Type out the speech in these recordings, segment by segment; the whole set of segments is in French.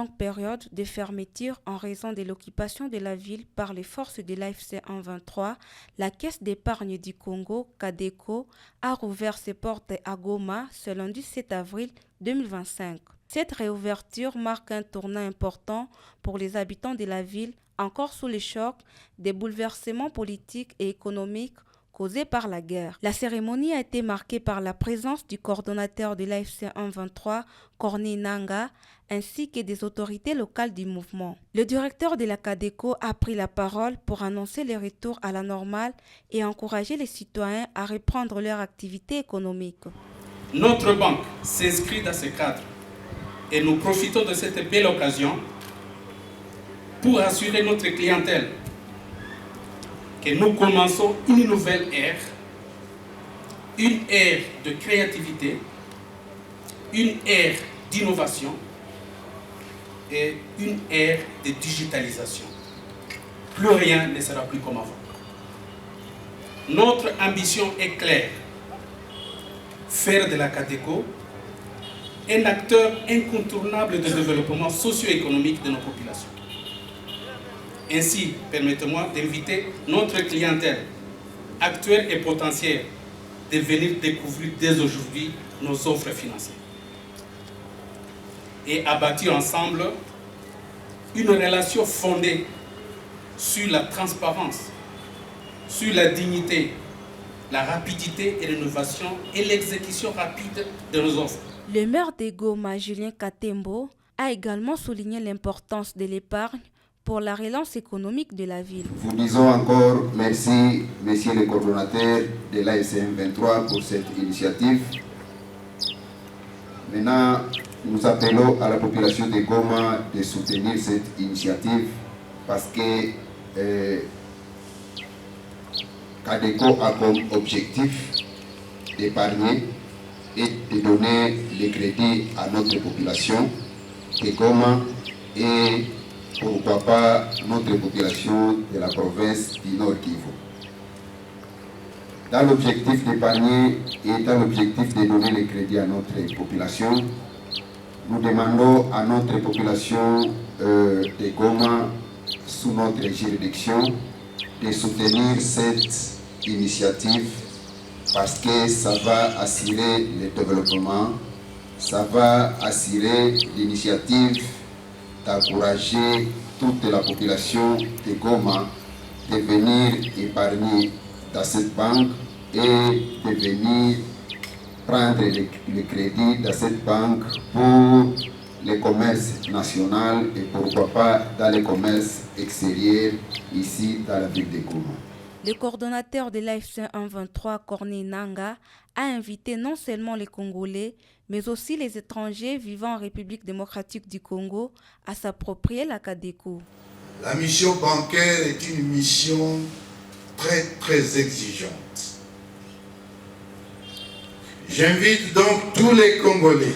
longue période de fermeture en raison de l'occupation de la ville par les forces de l'AFC M23, la Caisse d'épargne du Congo, CADECO, a rouvert ses portes à Goma ce lundi 7 avril 2025. Cette réouverture marque un tournant important pour les habitants de la ville, encore sous le choc des bouleversements politiques et économiques causés par la guerre. La cérémonie a été marquée par la présence du coordonnateur de l'AFC M23, Corneille Nangaa, ainsi que des autorités locales du mouvement. Le directeur de la CADECO a pris la parole pour annoncer le retour à la normale et encourager les citoyens à reprendre leur activité économique. Notre banque s'inscrit dans ce cadre et nous profitons de cette belle occasion pour assurer notre clientèle que nous commençons une nouvelle ère de créativité, une ère d'innovation et une ère de digitalisation. Plus rien ne sera plus comme avant. Notre ambition est claire, faire de la CADECO un acteur incontournable de développement socio-économique de nos populations. Ainsi, permettez-moi d'inviter notre clientèle, actuelle et potentielle, de venir découvrir dès aujourd'hui nos offres financières et à bâtir ensemble une relation fondée sur la transparence, sur la dignité, la rapidité et l'innovation et l'exécution rapide de nos offres. Le maire de Goma, Julien Katembo, a également souligné l'importance de l'épargne pour la relance économique de la ville. Vous disons encore merci, monsieur le coordonnateur de l'AFCM 23 pour cette initiative. Maintenant, nous appelons à la population de Goma de soutenir cette initiative parce que CADECO a comme objectif d'épargner et de donner les crédits à notre population de Goma et pourquoi pas notre population de la province du Nord Kivu. Dans l'objectif d'épargner et dans l'objectif de donner les crédits à notre population, nous demandons à notre population de Goma, sous notre juridiction, de soutenir cette initiative parce que ça va assurer le développement, ça va assurer l'initiative d'encourager toute la population de Goma de venir épargner dans cette banque et de venir prendre le crédit dans cette banque pour le commerce national et pourquoi pas dans le commerce extérieur ici dans la ville de Goma. Le coordonnateur de l'AFC M23, Corneille Nangaa, a invité non seulement les Congolais, mais aussi les étrangers vivant en République démocratique du Congo à s'approprier la CADECO. La mission bancaire est une mission très exigeante. J'invite donc tous les Congolais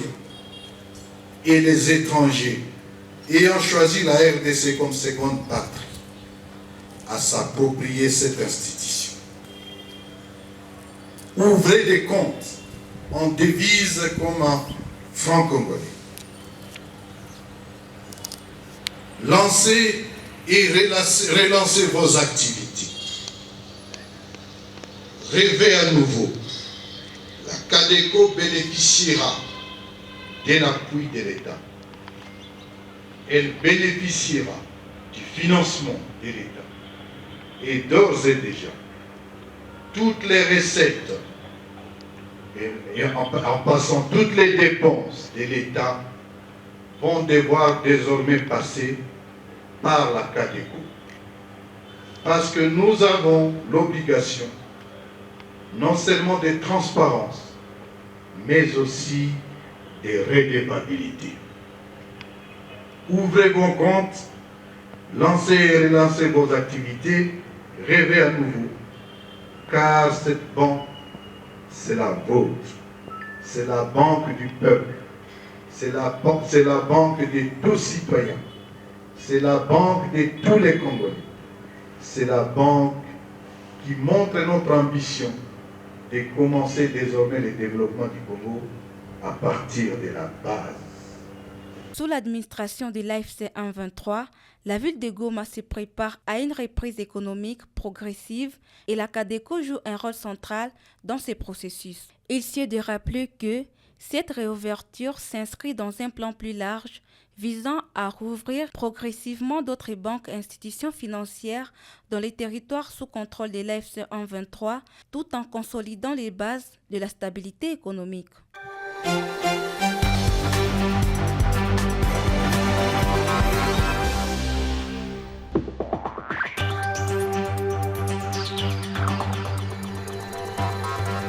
et les étrangers ayant choisi la RDC comme seconde patrie à s'approprier cette institution. Ouvrez des comptes en devise comme en franc congolais. Lancez et relancez vos activités. Rêvez à nouveau. La CADECO bénéficiera d'un appui de l'État. Elle bénéficiera du financement de l'État. Et d'ores et déjà, toutes les recettes, et en passant toutes les dépenses de l'État, vont devoir désormais passer par la CADECO. Parce que nous avons l'obligation, non seulement de transparence, mais aussi de redevabilité. Ouvrez vos comptes, lancez et relancez vos activités, rêvez à nouveau, car cette banque, c'est la vôtre, c'est la banque du peuple, c'est la banque de tous citoyens, c'est la banque de tous les Congolais, c'est la banque qui montre notre ambition de commencer désormais le développement du Congo à partir de la base. Sous l'administration de l'AFC 123, la ville de Goma se prépare à une reprise économique progressive et la CADECO joue un rôle central dans ce processus. Il sied de rappeler que cette réouverture s'inscrit dans un plan plus large visant à rouvrir progressivement d'autres banques et institutions financières dans les territoires sous contrôle de l'AFC 123 tout en consolidant les bases de la stabilité économique.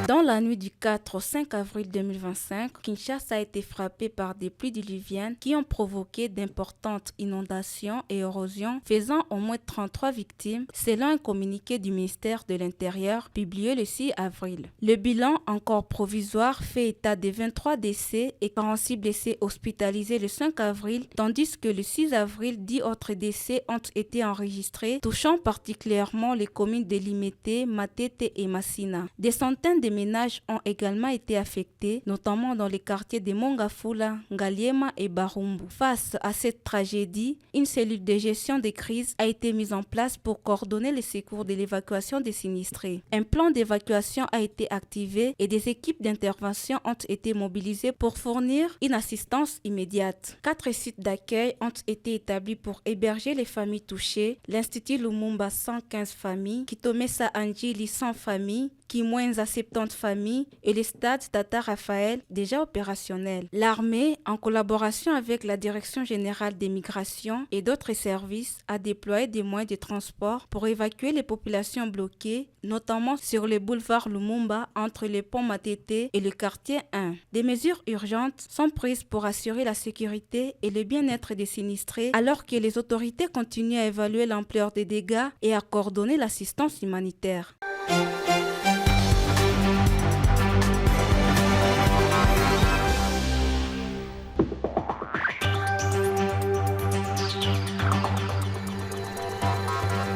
Dans la nuit du 4 au 5 avril 2025, Kinshasa a été frappée par des pluies diluviennes qui ont provoqué d'importantes inondations et érosions, faisant au moins 33 victimes, selon un communiqué du ministère de l'Intérieur publié le 6 avril. Le bilan, encore provisoire, fait état de 23 décès et 46 blessés hospitalisés le 5 avril, tandis que le 6 avril, 10 autres décès ont été enregistrés, touchant particulièrement les communes de Limete, Matete et Massina. Des centaines de ménages ont également été affectés, notamment dans les quartiers de Mongafula, Ngaliema et Barumbu. Face à cette tragédie, une cellule de gestion des crises a été mise en place pour coordonner les secours de l'évacuation des sinistrés. Un plan d'évacuation a été activé et des équipes d'intervention ont été mobilisées pour fournir une assistance immédiate. 4 sites d'accueil ont été établis pour héberger les familles touchées. L'Institut Lumumba 115 familles, Kitomesa Anjili 100 familles, Kimwenza 70 familles et le stade Tata Raphaël déjà opérationnel. L'armée, en collaboration avec la Direction générale des migrations et d'autres services, a déployé des moyens de transport pour évacuer les populations bloquées, notamment sur le boulevard Lumumba entre le pont Matete et le quartier 1. Des mesures urgentes sont prises pour assurer la sécurité et le bien-être des sinistrés alors que les autorités continuent à évaluer l'ampleur des dégâts et à coordonner l'assistance humanitaire.